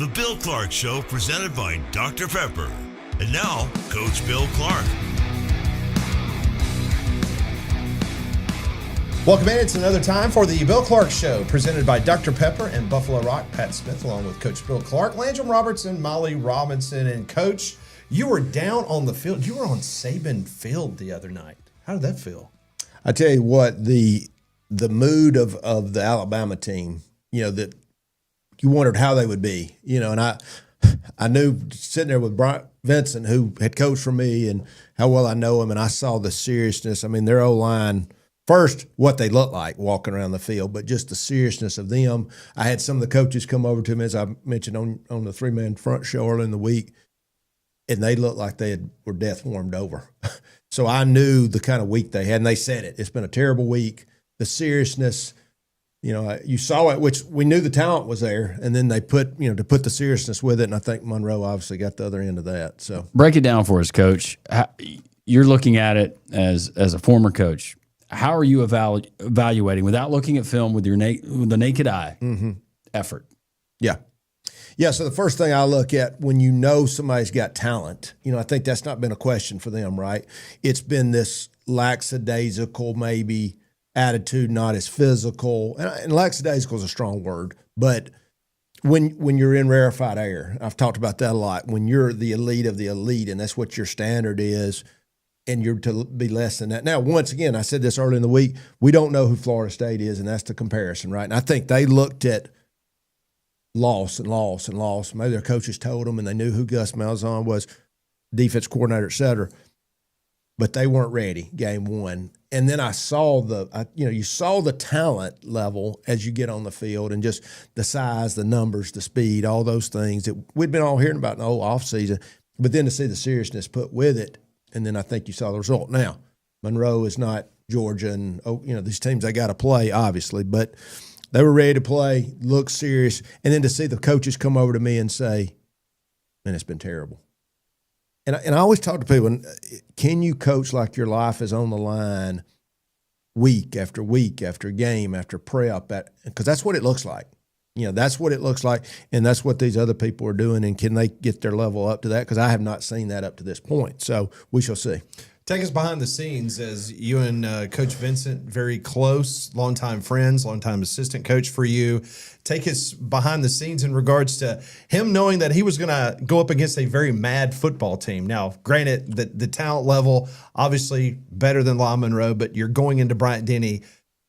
The Bill Clark Show, presented by Dr. Pepper. And now, Coach Bill Clark. Welcome in. It's another time for the Bill Clark Show, presented by Dr. Pepper and Buffalo Rock. Pat Smith, along with Coach Bill Clark, Landrum Robertson, Molly Robinson. And Coach, you were down on the field. You were on Saban Field the other night. How did that feel? I tell you what, the mood of the Alabama team, that you wondered how they would be, and I knew sitting there with Brian Vincent, who had coached for me, and how well I know him, and I saw the seriousness. I mean, their O-line, first, what they look like walking around the field, but just the seriousness of them. I had some of the coaches come over to me, as I mentioned on the three-man front show early in the week, and they looked like were death warmed over. So I knew the kind of week they had, and they said it. It's been a terrible week. The seriousness, you saw it, which we knew the talent was there, and then they put the seriousness with it, and I think Monroe obviously got the other end of that. So break it down for us, Coach. You're looking at it as a former coach. How are you evaluating, without looking at film, with the naked eye, effort? Yeah, so the first thing I look at when somebody's got talent, I think that's not been a question for them, right? It's been this lackadaisical maybe attitude, not as physical. And lackadaisical is a strong word, but when you're in rarefied air, I've talked about that a lot, when you're the elite of the elite and that's what your standard is, and you're to be less than that. Now, once again, I said this early in the week, we don't know who Florida State is, and that's the comparison, right? And I think they looked at loss and loss and loss. Maybe their coaches told them, and they knew who Gus Malzahn was, defense coordinator, et cetera. But they weren't ready game one. And then I saw you saw the talent level as you get on the field, and just the size, the numbers, the speed, all those things that we'd been all hearing about in the whole offseason. But then to see the seriousness put with it, and then I think you saw the result. Now, Monroe is not Georgia, and these teams they got to play, obviously, but they were ready to play, look serious, and then to see the coaches come over to me and say, "Man, it's been terrible." And I always talk to people, can you coach like your life is on the line week after game after prep? Because that's what it looks like. That's what it looks like, and that's what these other people are doing, and can they get their level up to that? Because I have not seen that up to this point, so we shall see. Take us behind the scenes, as you and Coach Vincent, very close, longtime friends, longtime assistant coach for you. Take us behind the scenes in regards to him knowing that he was going to go up against a very mad football team. Now, granted, the talent level, obviously better than La Monroe, but you're going into Bryant-Denny,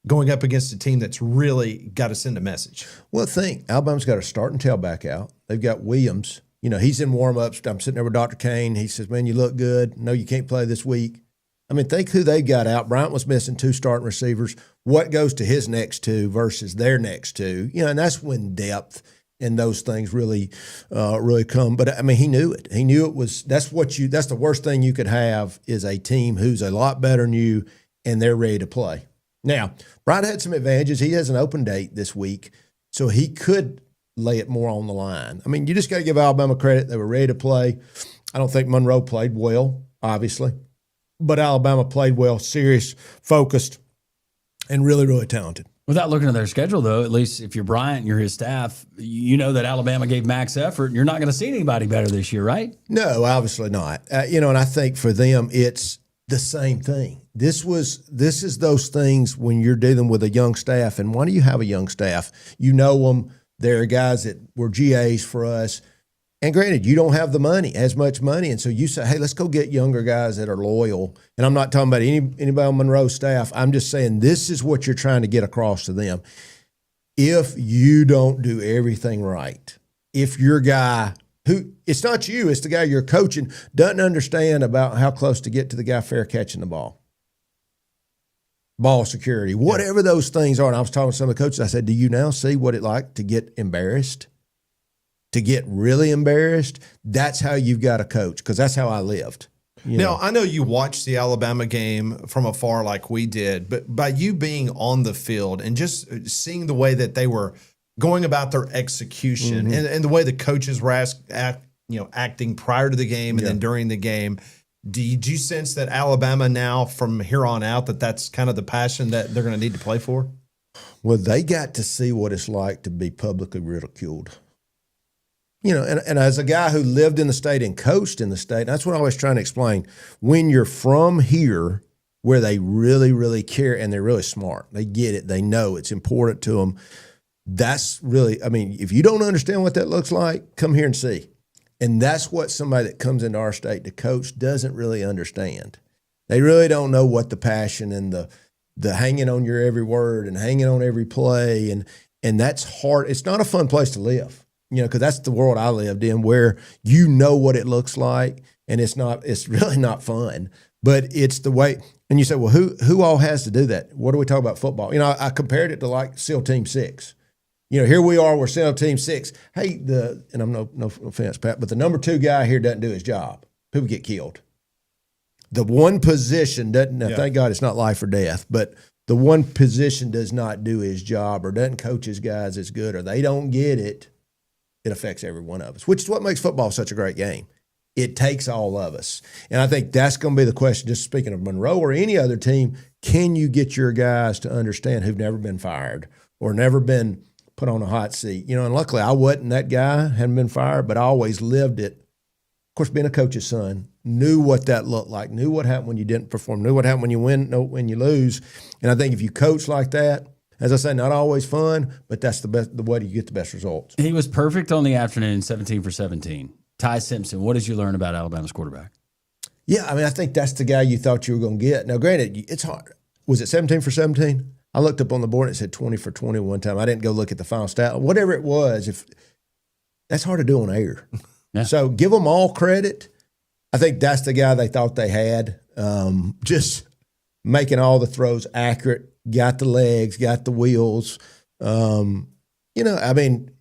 going up against a team that's really got to send a message. Well, Alabama's got a starting tailback out. They've got Williams. He's in warm-ups. I'm sitting there with Dr. Kane. He says, "Man, you look good. No, you can't play this week." I mean, think who they got out. Bryant was missing 2 starting receivers. What goes to his next 2 versus their next 2? And that's when depth and those things really come. But, I mean, he knew it. He knew it was – that's the worst thing you could have, is a team who's a lot better than you and they're ready to play. Now, Bryant had some advantages. He has an open date this week, so he could – lay it more on the line. I mean, you just got to give Alabama credit. They were ready to play. I don't think Monroe played well, obviously, but Alabama played well, serious, focused, and really, really talented. Without looking at their schedule, though, at least if you're Bryant and you're his staff, you know that Alabama gave max effort, and you're not going to see anybody better this year, right? No, obviously not. And I think for them, it's the same thing. This is those things when you're dealing with a young staff, and why do you have a young staff? You know them. There are guys that were GAs for us. And granted, you don't have as much money. And so you say, hey, let's go get younger guys that are loyal. And I'm not talking about anybody on Monroe's staff. I'm just saying this is what you're trying to get across to them. If you don't do everything right, if your guy it's not you, it's the guy you're coaching, doesn't understand about how close to get to the guy fair catching the ball security, whatever those things are. And I was talking to some of the coaches. I said, do you now see what it's like to get embarrassed? To get really embarrassed? That's how you've got to coach, because that's how I lived. Now, I know you watched the Alabama game from afar like we did, but by you being on the field and just seeing the way that they were going about their execution and the way the coaches were acting prior to the game and then during the game, did you sense that Alabama now, from here on out, that's kind of the passion that they're going to need to play for? Well, they got to see what it's like to be publicly ridiculed. you know, and as a guy who lived in the state and coached in the state, that's what I was trying to explain. When you're from here, where they really, really care and they're really smart, they get it, they know it's important to them. That's really, I mean, if you don't understand what that looks like, come here and see. And that's what somebody that comes into our state to coach doesn't really understand. They really don't know what the passion and the hanging on your every word and hanging on every play, and that's hard. It's not a fun place to live, you know, because that's the world I lived in, where you know what it looks like, and it's really not fun. But it's the way. And you say, well, who all has to do that? What do we talk about football? You know, I compared it to like SEAL Team 6. You know, here we are, we're SEAL Team 6. Hey, and I'm no offense, Pat, but the number 2 guy here doesn't do his job. People get killed. The one position doesn't, now, thank God it's not life or death, but the one position does not do his job or doesn't coach his guys as good, or they don't get it, it affects every one of us, which is what makes football such a great game. It takes all of us. And I think that's going to be the question, just speaking of Monroe or any other team, can you get your guys to understand who've never been fired or never been put on a hot seat? You know, and luckily I wasn't that guy, hadn't been fired, but I always lived it. Of course, being a coach's son, knew what that looked like, knew what happened when you didn't perform, knew what happened when you win, know when you lose. And I think if you coach like that, as I say, not always fun, but that's the way you get the best results. He was perfect on the afternoon, 17 for 17. Ty Simpson, what did you learn about Alabama's quarterback? Yeah, I mean, I think that's the guy you thought you were going to get. Now, granted, it's hard. Was it 17 for 17? I looked up on the board and it said 20 for 20 one time. I didn't go look at the final stat. Whatever it was, that's hard to do on air. Yeah. So give them all credit. I think that's the guy they thought they had. Just making all the throws accurate, got the legs, got the wheels. You know, I mean,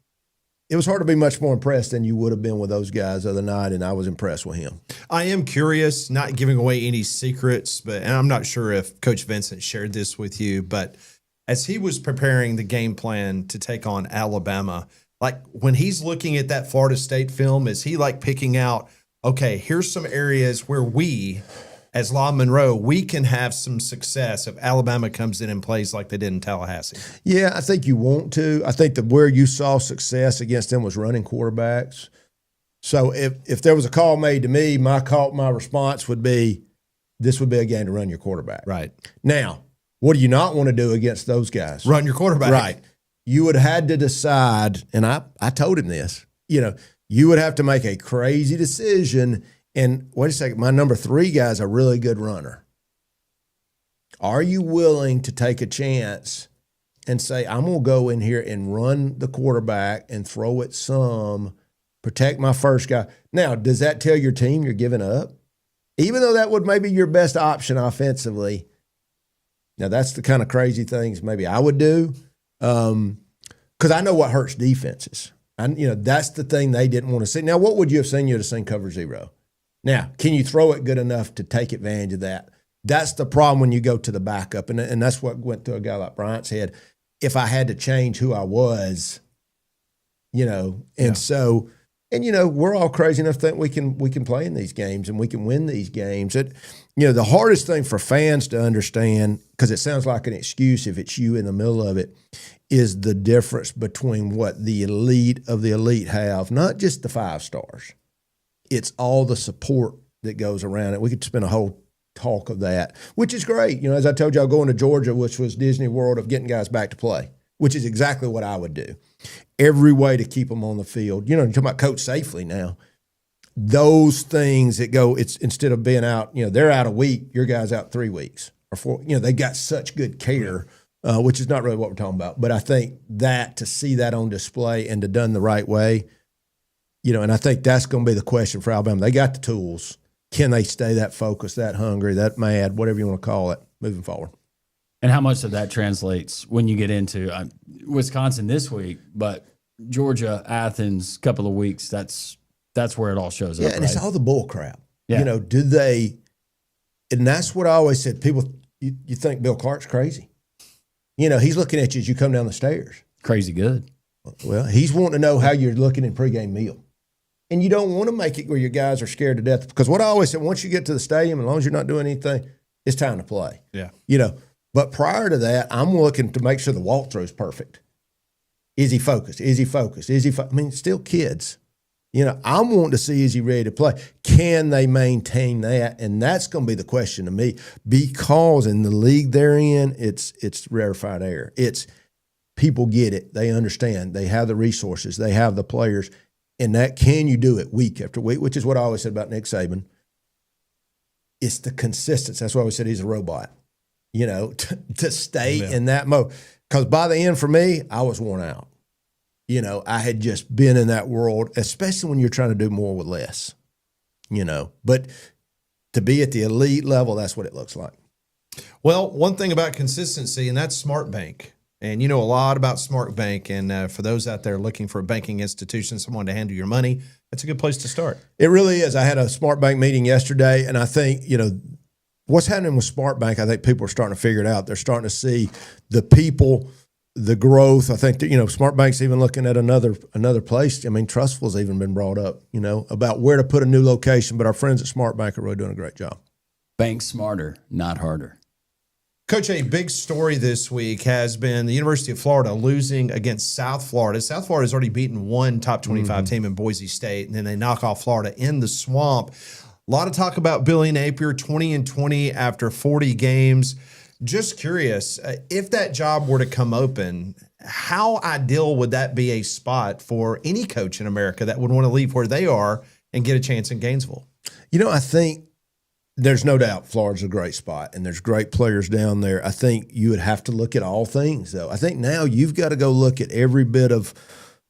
it was hard to be much more impressed than you would have been with those guys the other night, and I was impressed with him. I am curious, not giving away any secrets, and I'm not sure if Coach Vincent shared this with you, but as he was preparing the game plan to take on Alabama, like when he's looking at that Florida State film, is he like picking out, okay, here's some areas where we, as La Monroe, we can have some success if Alabama comes in and plays like they did in Tallahassee? Yeah, I think you want to. I think that where you saw success against them was running quarterbacks. So if there was a call made to me, my response would be, this would be a game to run your quarterback. Right. Now, what do you not want to do against those guys? Run your quarterback. Right. You would have had to decide, and I told him this, you know, you would have to make a crazy decision. And wait a second, my number 3 guy's a really good runner. Are you willing to take a chance and say, I'm going to go in here and run the quarterback and throw it some, protect my first guy? Now, does that tell your team you're giving up? Even though that would maybe your best option offensively. Now, that's the kind of crazy things maybe I would do, because I know what hurts defenses. And, you know, that's the thing they didn't want to see. Now, what would you have seen? You would have seen cover 0. Now, can you throw it good enough to take advantage of that? That's the problem when you go to the backup, and that's what went through a guy like Bryant's head. If I had to change who I was, you know, and so, and you know, we're all crazy enough to think we can play in these games and we can win these games. You know, the hardest thing for fans to understand, because it sounds like an excuse if it's you in the middle of it, is the difference between what the elite of the elite have, not just the 5 stars. It's all the support that goes around it. We could spend a whole talk of that, which is great. You know, as I told you, I'm going to Georgia, which was Disney World of getting guys back to play, which is exactly what I would do. Every way to keep them on the field. You know, you're talking about coach safely now. Those things that go, it's instead of being out, you know, they're out a week, your guy's out 3 weeks or 4. You know, they got such good care, which is not really what we're talking about. But I think that to see that on display and to done the right way, you know, and I think that's going to be the question for Alabama. They got the tools. Can they stay that focused, that hungry, that mad, whatever you want to call it, moving forward? And how much of that translates when you get into Wisconsin this week, but Georgia, Athens, couple of weeks, that's where it all shows up. Yeah, and right? it's all the bull crap. Yeah. You know, do they – and that's what I always said. People, you think Bill Clark's crazy. You know, he's looking at you as you come down the stairs. Crazy good. Well, he's wanting to know how you're looking in pregame meal. And you don't want to make it where your guys are scared to death. Because what I always said, once you get to the stadium, as long as you're not doing anything, it's time to play. Yeah. You know, but prior to that, I'm looking to make sure the walkthrough is perfect. Is he focused? Is he focused? I mean, still kids. I'm wanting to see, is he ready to play? Can they maintain that? And that's going to be the question to me, because in the league they're in, it's rarefied air. It's people get it. They understand. They have the resources. They have the players. And that, can you do it week after week, which is what I always said about Nick Saban. It's the consistency. That's why we said he's a robot, to stay in that mode. Because by the end, for me, I was worn out. I had just been in that world, especially when you're trying to do more with less, But to be at the elite level, that's what it looks like. Well, one thing about consistency, and that's Smart Bank. And you know a lot about Smart Bank. And for those out there looking for a banking institution, someone to handle your money, that's a good place to start. It really is. I had a Smart Bank meeting yesterday, and I think, what's happening with Smart Bank, I think people are starting to figure it out. They're starting to see the people, the growth. I think that, Smart Bank's even looking at another place. I mean, Trustful's even been brought up, about where to put a new location. But our friends at Smart Bank are really doing a great job. Bank smarter, not harder. Coach, a big story this week has been the University of Florida losing against South Florida. South Florida has already beaten one top 25 team in Boise State, and then they knock off Florida in the Swamp. A lot of talk about Billy Napier, 20-20 after 40 games. Just curious, if that job were to come open, how ideal would that be a spot for any coach in America that would want to leave where they are and get a chance in Gainesville? I think there's no doubt Florida's a great spot, and there's great players down there. I think you would have to look at all things, though. I think now you've got to go look at every bit of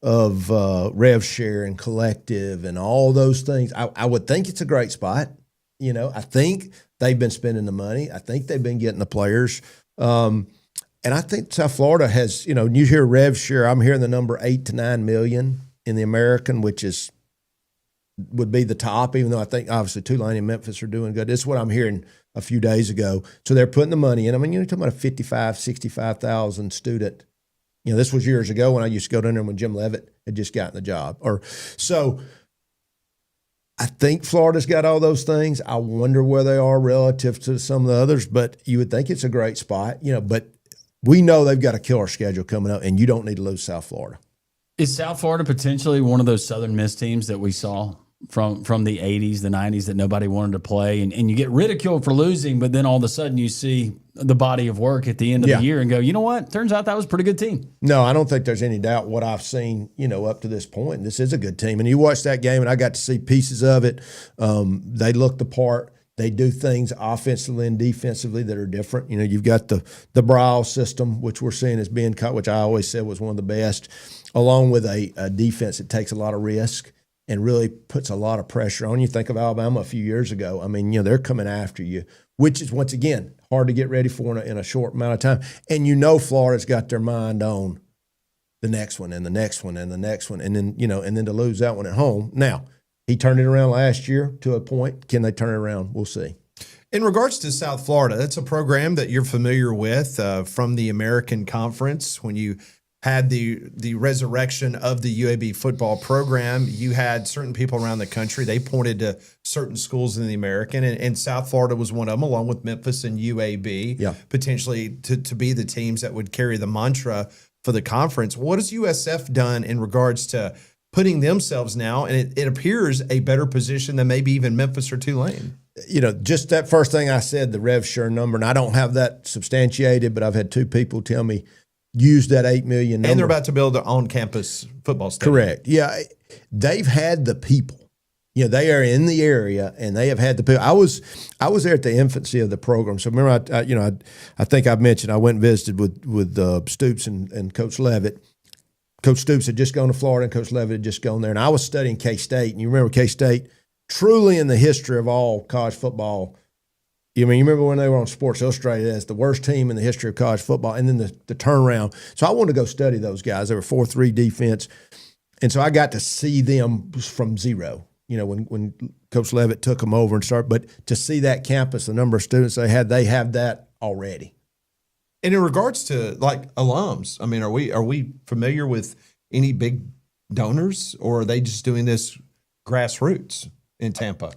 rev share and collective and all those things. I would think it's a great spot. I think they've been spending the money. I think they've been getting the players. And I think South Florida has, you hear rev share, I'm hearing the number 8 to 9 million in the American, which would be the top, even though I think obviously Tulane and Memphis are doing good. This is what I'm hearing a few days ago. So they're putting the money in. I mean, you're talking about a 55, 65,000 student. This was years ago when I used to go down there when Jim Leavitt had just gotten the job. So I think Florida's got all those things. I wonder where they are relative to some of the others, but you would think it's a great spot, but we know they've got a killer schedule coming up, and you don't need to lose South Florida. Is South Florida potentially one of those Southern Miss teams that we saw from the 80s, the 90s that nobody wanted to play? And you get ridiculed for losing, but then all of a sudden you see the body of work at the end of the year and go, you know what? Turns out that was a pretty good team. No, I don't think there's any doubt what I've seen, up to this point. This is a good team. And you watch that game, and I got to see pieces of it. They look the part. They do things offensively and defensively that are different. You've got the Brow system, which we're seeing as being cut, which I always said was one of the best, along with a defense that takes a lot of risk and really puts a lot of pressure on you. Think of Alabama a few years ago. I mean, they're coming after you, which is, once again, hard to get ready for in a short amount of time. And Florida's got their mind on the next one and the next one and the next one, and then, and then to lose that one at home. Now, he turned it around last year to a point. Can they turn it around? We'll see. In regards to South Florida, that's a program that you're familiar with from the American Conference. When you had the resurrection of the UAB football program, you had certain people around the country. They pointed to certain schools in the American, and South Florida was one of them, along with Memphis and UAB, potentially to be the teams that would carry the mantra for the conference. What has USF done in regards to putting themselves now, and it appears, a better position than maybe even Memphis or Tulane? Just that first thing I said, the rev share number, and I don't have that substantiated, but I've had two people tell me, use that 8 million number. And they're about to build their on-campus football stadium. Correct. Yeah, they've had the people. They are in the area, and they have had the people. I was there at the infancy of the program. So remember, I think I've mentioned I went and visited with Stoops and Coach Leavitt. Coach Stoops had just gone to Florida, and Coach Leavitt had just gone there. And I was studying K-State, and you remember K-State, truly in the history of all college football. You remember when they were on Sports Illustrated as the worst team in the history of college football, and then the turnaround. So I wanted to go study those guys. They were 4-3 defense. And so I got to see them from zero, when Coach Leavitt took them over and started. But to see that campus, the number of students they have that already. And in regards to like alums, I mean, are we familiar with any big donors, or are they just doing this grassroots in Tampa?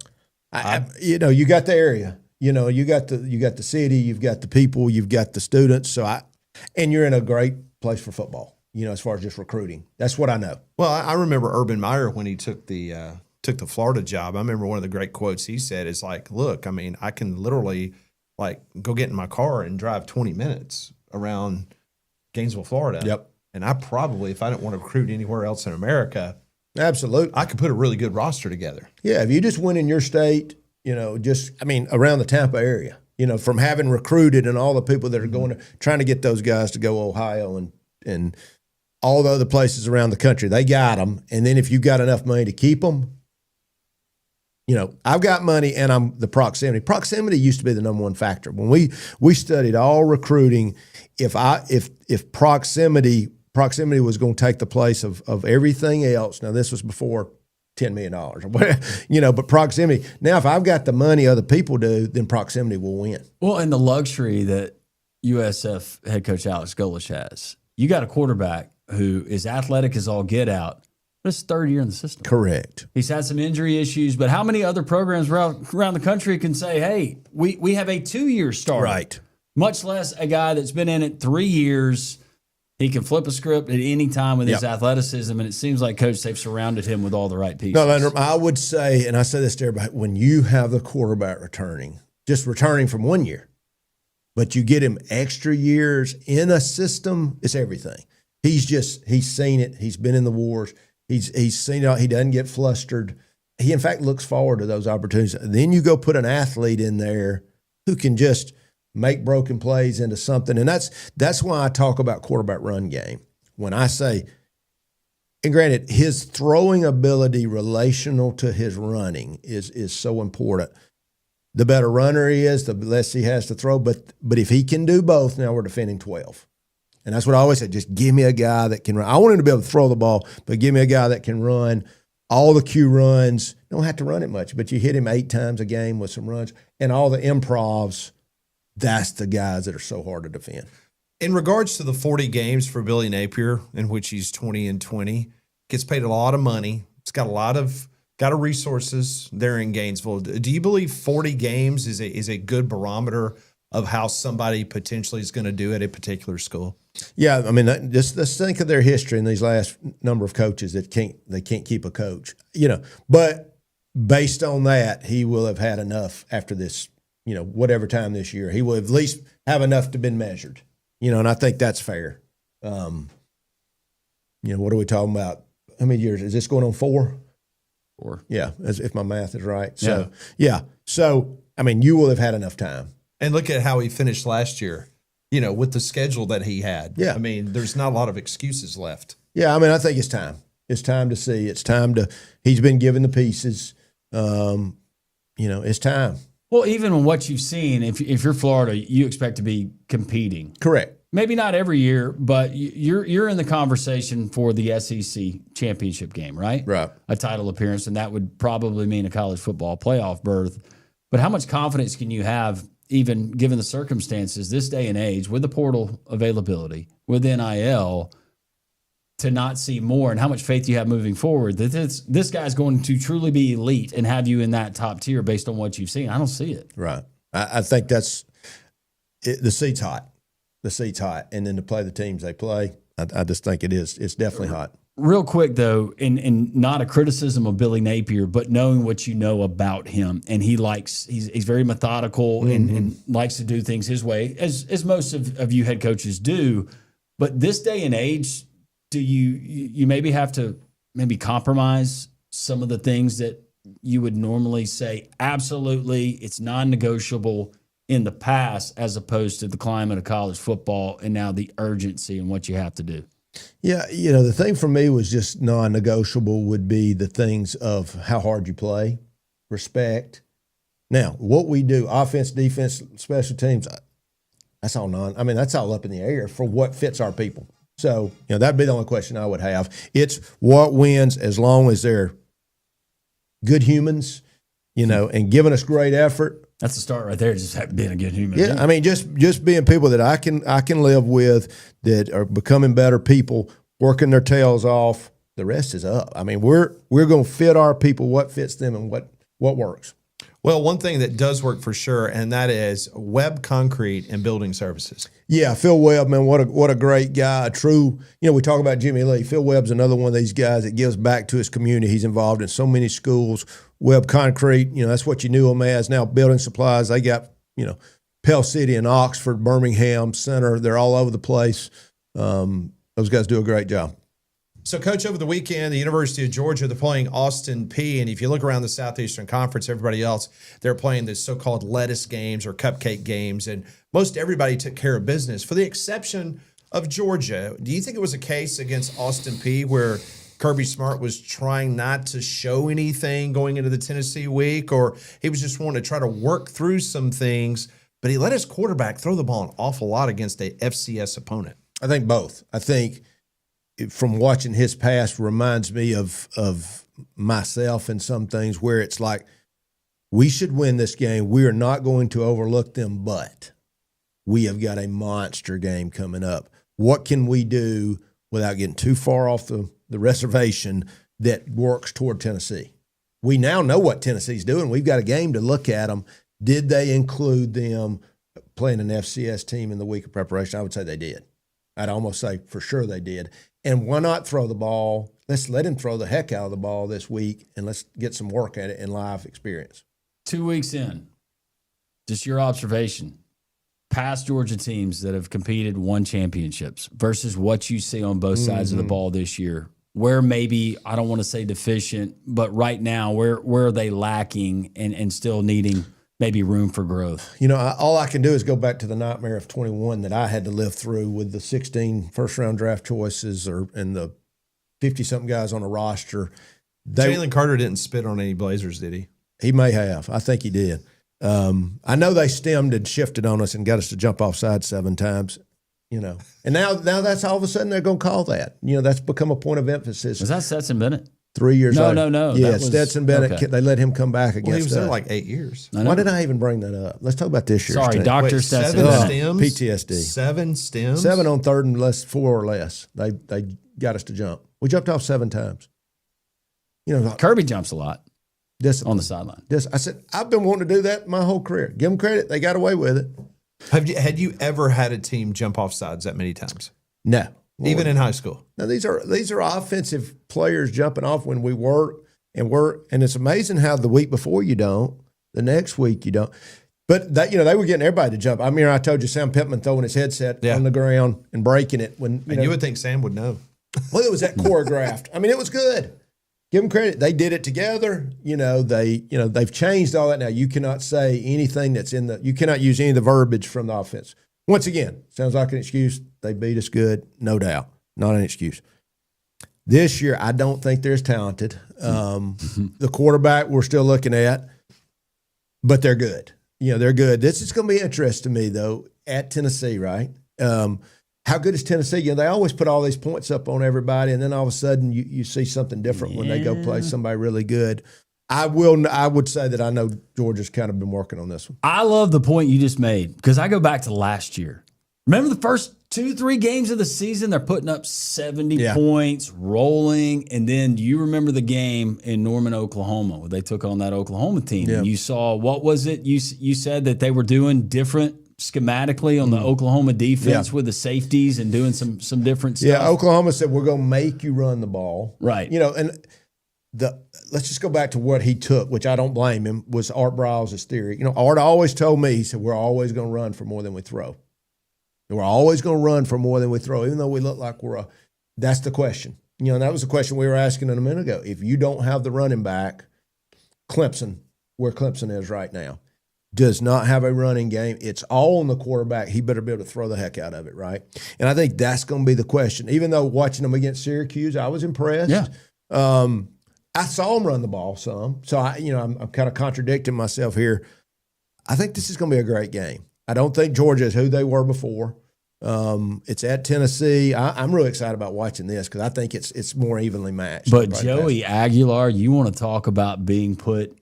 You got the area. You got the city, you've got the people, you've got the students. And you're in a great place for football. as far as just recruiting. That's what I know. Well, I remember Urban Meyer when he took the Florida job. I remember one of the great quotes he said is like, "Look, I mean, I can literally like go get in my car and drive 20 minutes around Gainesville, Florida. Yep. And I probably, if I didn't want to recruit anywhere else in America, Absolutely. I could put a really good roster together." Yeah, if you just win in your state, around the Tampa area, from having recruited and all the people that are going trying to get those guys to go Ohio and all the other places around the country, they got them. And then if you got enough money to keep them, I've got money and I'm the proximity. Proximity used to be the number one factor. When we studied all recruiting, if proximity was going to take the place of everything else. Now this was before $10 million, but proximity. Now, if I've got the money other people do, then proximity will win. Well, and the luxury that USF head coach Alex Golesh has, you got a quarterback who is athletic as all get out. But it's third year in the system. Correct. He's had some injury issues, but how many other programs around the country can say, hey, we have a 2-year starter? Right. Much less a guy that's been in it 3 years. He can flip a script at any time with his athleticism, and it seems like Coach, they've surrounded him with all the right pieces. No, Landrum, I would say, and I say this to everybody, when you have the quarterback just returning from 1 year, but you get him extra years in a system, it's everything. He's seen it. He's been in the wars. He's seen it. He doesn't get flustered. He, in fact, looks forward to those opportunities. Then you go put an athlete in there who can just make broken plays into something. And that's why I talk about quarterback run game. When I say, and granted, his throwing ability relational to his running is so important. The better runner he is, the less he has to throw. But if he can do both, now we're defending 12. And that's what I always say, just give me a guy that can run. I want him to be able to throw the ball, but give me a guy that can run all the Q runs. Don't have to run it much, but you hit him 8 times a game with some runs. And all the improvs, that's the guys that are so hard to defend. In regards to the 40 games for Billy Napier, in which he's 20-20, gets paid a lot of money. It's got a lot of resources there in Gainesville. Do you believe 40 games is a good barometer of how somebody potentially is going to do at a particular school? Yeah, I mean, just let's think of their history in these last number of coaches that can't keep a coach. But based on that, he will have had enough after this. Whatever time this year, he will at least have enough to been measured. And I think that's fair. What are we talking about? How many years is this going on? 4? 4. Yeah, if my math is right. So yeah. So I mean, you will have had enough time. And look at how he finished last year. With the schedule that he had. Yeah. I mean, there's not a lot of excuses left. Yeah, I mean, I think it's time. It's time to see. It's time to. He's been given the pieces. It's time. Well, even on what you've seen, if you're Florida, you expect to be competing. Correct. Maybe not every year, but you're in the conversation for the SEC championship game, right? Right. A title appearance, and that would probably mean a college football playoff berth. But how much confidence can you have, even given the circumstances, this day and age, with the portal availability, with NIL, to not see more, and how much faith you have moving forward that this guy's going to truly be elite and have you in that top tier based on what you've seen? I don't see it. Right. I think that's it, the seat's hot. The seat's hot. And then to play the teams they play, I just think it is. It's definitely hot. Real quick, though, and not a criticism of Billy Napier, but knowing what you know about him, and he's very methodical and likes to do things his way, as most of you head coaches do. But this day and age, do you maybe have to compromise some of the things that you would normally say, absolutely, it's non-negotiable in the past, as opposed to the climate of college football and now the urgency and what you have to do? Yeah, the thing for me was just non-negotiable would be the things of how hard you play, respect. Now, what we do, offense, defense, special teams, that's all that's all up in the air for what fits our people. So, that'd be the only question I would have. It's what wins as long as they're good humans, and giving us great effort. That's the start right there, just being a good human. Yeah, I mean, just being people that I can live with, that are becoming better people, working their tails off. The rest is up. I mean, we're going to fit our people what fits them and what works. Well, one thing that does work for sure, and that is Webb Concrete and Building Services. Yeah, Phil Webb, man, what a great guy. A true, we talk about Jimmy Lee. Phil Webb's another one of these guys that gives back to his community. He's involved in so many schools. Webb Concrete, that's what you knew him as. Now Building Supplies, they got, Pell City and Oxford, Birmingham Center. They're all over the place. Those guys do a great job. So, Coach, over the weekend, the University of Georgia, they're playing Austin Peay. And if you look around the Southeastern Conference, everybody else, they're playing the so-called lettuce games or cupcake games. And most everybody took care of business, for the exception of Georgia. Do you think it was a case against Austin Peay where Kirby Smart was trying not to show anything going into the Tennessee week, or he was just wanting to try to work through some things, but he let his quarterback throw the ball an awful lot against a FCS opponent? I think both. I think from watching his past reminds me of myself in some things where it's like, we should win this game. We are not going to overlook them, but we have got a monster game coming up. What can we do without getting too far off the reservation that works toward Tennessee? We now know what Tennessee's doing. We've got a game to look at them. Did they include them playing an FCS team in the week of preparation? I would say they did. I'd almost say for sure they did. And why not throw the ball? Let's let him throw the heck out of the ball this week, and let's get some work at it in live experience. 2 weeks in, just your observation, past Georgia teams that have competed, won championships versus what you see on both sides of the ball this year, where maybe, I don't want to say deficient, but right now, where are they lacking and still needing maybe room for growth? All I can do is go back to the nightmare of 21 that I had to live through with the 16 first-round draft choices and the 50-something guys on the roster. Jalen Carter didn't spit on any Blazers, did he? He may have. I think he did. I know they stemmed and shifted on us and got us to jump offside 7 times, And now that's all of a sudden they're going to call that. That's become a point of emphasis. Was that Stetson Bennett? 3 years later. No. Yeah, Stetson Bennett, they let him come back against Well, he was there us. like 8 years. Why did I even bring that up? Let's talk about this year's Sorry, team. Dr. Wait, Stetson 7 Bennett. stems? PTSD. 7 stems? 7 on third and 4 or less. They got us to jump. We jumped off 7 times. Kirby jumps a lot Discipline. on the sideline. I said, I've been wanting to do that my whole career. Give them credit. They got away with it. Had you ever had a team jump off sides that many times? No. Even in high school? Now, these are offensive players jumping off when we work, and it's amazing how the week before you don't, the next week you don't. But that, they were getting everybody to jump. I mean, I told you Sam Pittman throwing his headset on the ground and breaking it when You would think Sam would know. Well, it was that choreographed. I mean, it was good. Give them credit. They did it together. They've changed all that now. You cannot say anything you cannot use any of the verbiage from the offense. Once again, sounds like an excuse. They beat us good, no doubt. Not an excuse. This year, I don't think they're as talented. The quarterback we're still looking at, but they're good. They're good. This is going to be interesting to me, though, at Tennessee, right? How good is Tennessee? They always put all these points up on everybody, and then all of a sudden you see something different when they go play somebody really good. I would say that I know Georgia's kind of been working on this one. I love the point you just made because I go back to last year. Remember the first 2-3 games of the season, they're putting up 70 points, rolling. And then do you remember the game in Norman, Oklahoma, where they took on that Oklahoma team? Yeah. And you saw, what was it? You said that they were doing different schematically on the Oklahoma defense with the safeties and doing some different stuff. Yeah, Oklahoma said, we're going to make you run the ball. Right. And let's just go back to what he took, which I don't blame him, was Art Briles' theory. Art always told me, he said, we're always going to run for more than we throw. We're always going to run for more than we throw, even though we look like that's the question. And that was the question we were asking a minute ago. If you don't have the running back, Clemson, where Clemson is right now, does not have a running game. It's all on the quarterback. He better be able to throw the heck out of it, right? And I think that's going to be the question. Even though watching them against Syracuse, I was impressed. Yeah. I saw him run the ball some. So, I'm kind of contradicting myself here. I think this is going to be a great game. I don't think Georgia is who they were before. It's at Tennessee. I'm really excited about watching this because I think it's more evenly matched. But Joey Aguilar, you want to talk about being put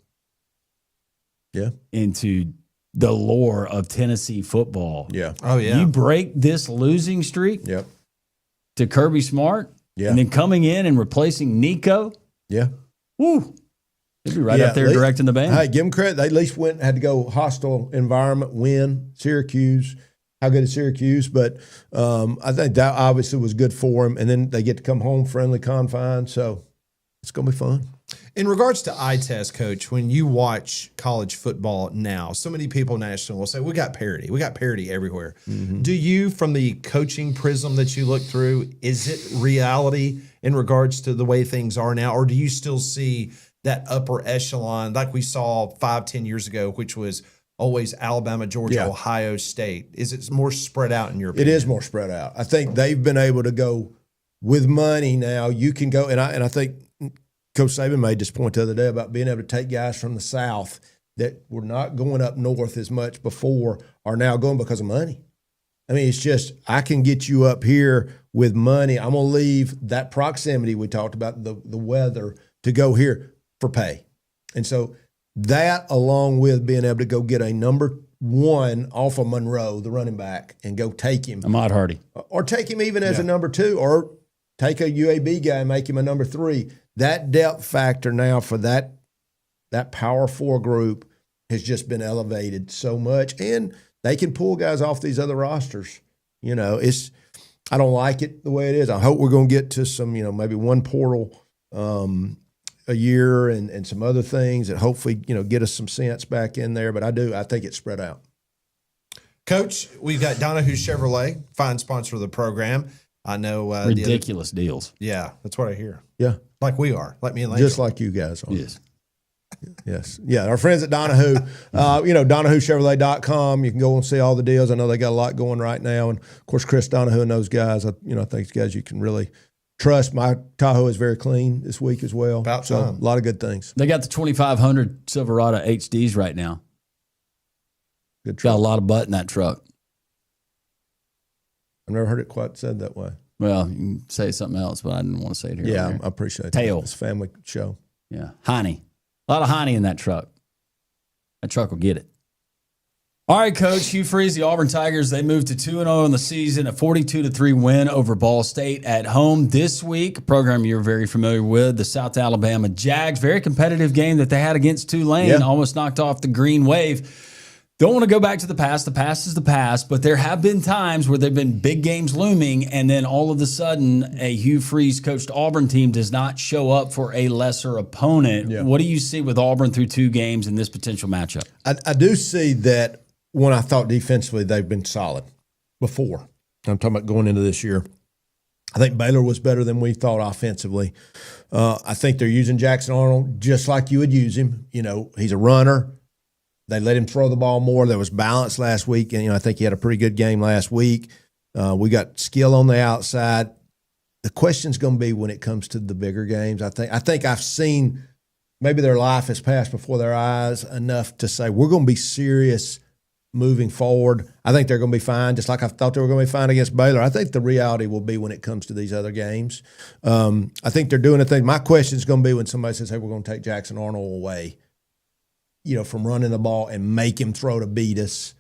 into the lore of Tennessee football. Yeah. Oh, yeah. You break this losing streak Yep. to Kirby Smart Yeah. and then coming in and replacing Nico. Yeah. Woo. He'd be right up there directing the band. Hey, give them credit. They at least had to go hostile environment, win. Syracuse, how good is Syracuse? But I think that obviously was good for them. And then they get to come home, friendly confines. So it's going to be fun. In regards to eye test, Coach, when you watch college football now, so many people nationally will say, we got parity. We got parity everywhere. Mm-hmm. Do you, from the coaching prism that you look through, is it reality in regards to the way things are now? Or do you still see that upper echelon like we saw 5-10 years ago, which was always Alabama, Georgia, Yeah. Ohio State? Is it more spread out in your opinion? It is more spread out. I think they've been able to go with money now. You can go, and I think Coach Saban made this point the other day about being able to take guys from the South that were not going up north as much before are now going because of money. I mean, it's just, I can get you up here with money. I'm going to leave that proximity we talked about, the weather, to go here for pay. And so that, along with being able to go get a number one off of Monroe, the running back, and go take him. Ahmad Hardy. Or take him even as a number two, or take a UAB guy and make him a number three. That depth factor now for that Power Four group has just been elevated so much, and they can pull guys off these other rosters. You know, I don't like it the way it is. I hope we're going to get to some, maybe one portal a year and some other things that hopefully, get us some sense back in there. But I think it's spread out. Coach, we've got Donahue Chevrolet, fine sponsor of the program. I know ridiculous deals. Yeah, that's what I hear. Yeah. Like we are, like me and Langell. Just like you guys are. Yes. Yes. Yeah. Our friends at Donahue, DonahueChevrolet.com. You can go and see all the deals. I know they got a lot going right now. And of course, Chris Donahue and those guys, I think these guys you can really trust. My Tahoe is very clean this week as well. About so time. A lot of good things. They got the 2500 Silverado HDs right now. Good Got truck. a lot of butt in that truck. I've never heard it quite said that way. Well, you can say something else, but I didn't want to say it here. Yeah, earlier. I appreciate Tail. that. It's a family show. Yeah. Heine. A lot of Heine in that truck. That truck will get it. All right, Coach. Hugh Freeze, the Auburn Tigers, they moved to 2-0 in the season, a 42-3 win over Ball State at home this week. A program you're very familiar with, the South Alabama Jags. Very competitive game that they had against Tulane. Yeah. Almost knocked off the Green Wave. Don't want to go back to the past. The past is the past, but there have been times where there have been big games looming, and then all of a sudden, a Hugh Freeze coached Auburn team does not show up for a lesser opponent. Yeah. What do you see with Auburn through 2 games in this potential matchup? I do see that when I thought defensively they've been solid before. I'm talking about going into this year. I think Baylor was better than we thought offensively. I think they're using Jackson Arnold just like you would use him. He's a runner. They let him throw the ball more. There was balance last week, and I think he had a pretty good game last week. We got skill on the outside. The question's going to be when it comes to the bigger games. I think I've seen maybe their life has passed before their eyes enough to say we're going to be serious moving forward. I think they're going to be fine, just like I thought they were going to be fine against Baylor. I think the reality will be when it comes to these other games. I think they're doing a thing. My question is going to be when somebody says, hey, we're going to take Jackson Arnold away, from running the ball and make him throw to beat us.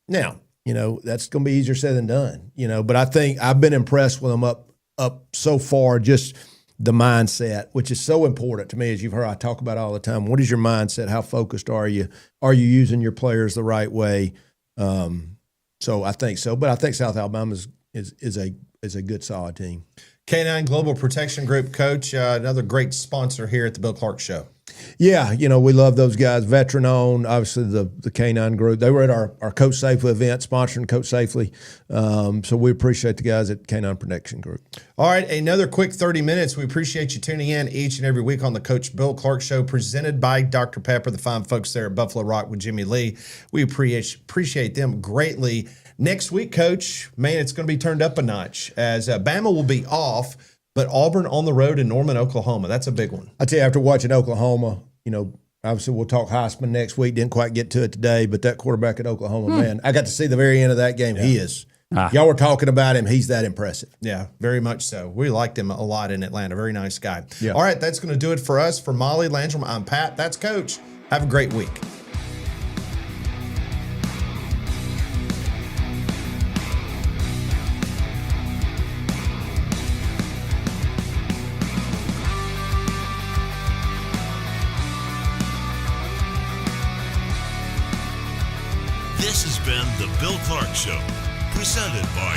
Now, that's going to be easier said than done, but I think I've been impressed with them up so far, just the mindset, which is so important to me, as you've heard I talk about all the time. What is your mindset? How focused are you? Are you using your players the right way? So I think so, but I think South Alabama is a good, solid team. K9 Global Protection Group, Coach, another great sponsor here at the Bill Clark Show. Yeah, we love those guys. Veteran-owned, obviously the K9 group. They were at our Coach Safely event, sponsoring Coach Safely. So we appreciate the guys at K9 Protection Group. All right, another quick 30 minutes. We appreciate you tuning in each and every week on the Coach Bill Clark Show, presented by Dr. Pepper, the fine folks there at Buffalo Rock with Jimmy Lee. We appreciate them greatly. Next week, Coach, man, it's going to be turned up a notch as Bama will be off, but Auburn on the road in Norman, Oklahoma. That's a big one. I tell you, after watching Oklahoma, obviously we'll talk Heisman next week. Didn't quite get to it today, but that quarterback at Oklahoma, man, I got to see the very end of that game. Yeah. He is. Y'all were talking about him. He's that impressive. Yeah, very much so. We liked him a lot in Atlanta. Very nice guy. Yeah. All right, that's going to do it for us. For Molly Landrum, I'm Pat. That's Coach. Have a great week. This has been The Bill Clark Show, presented by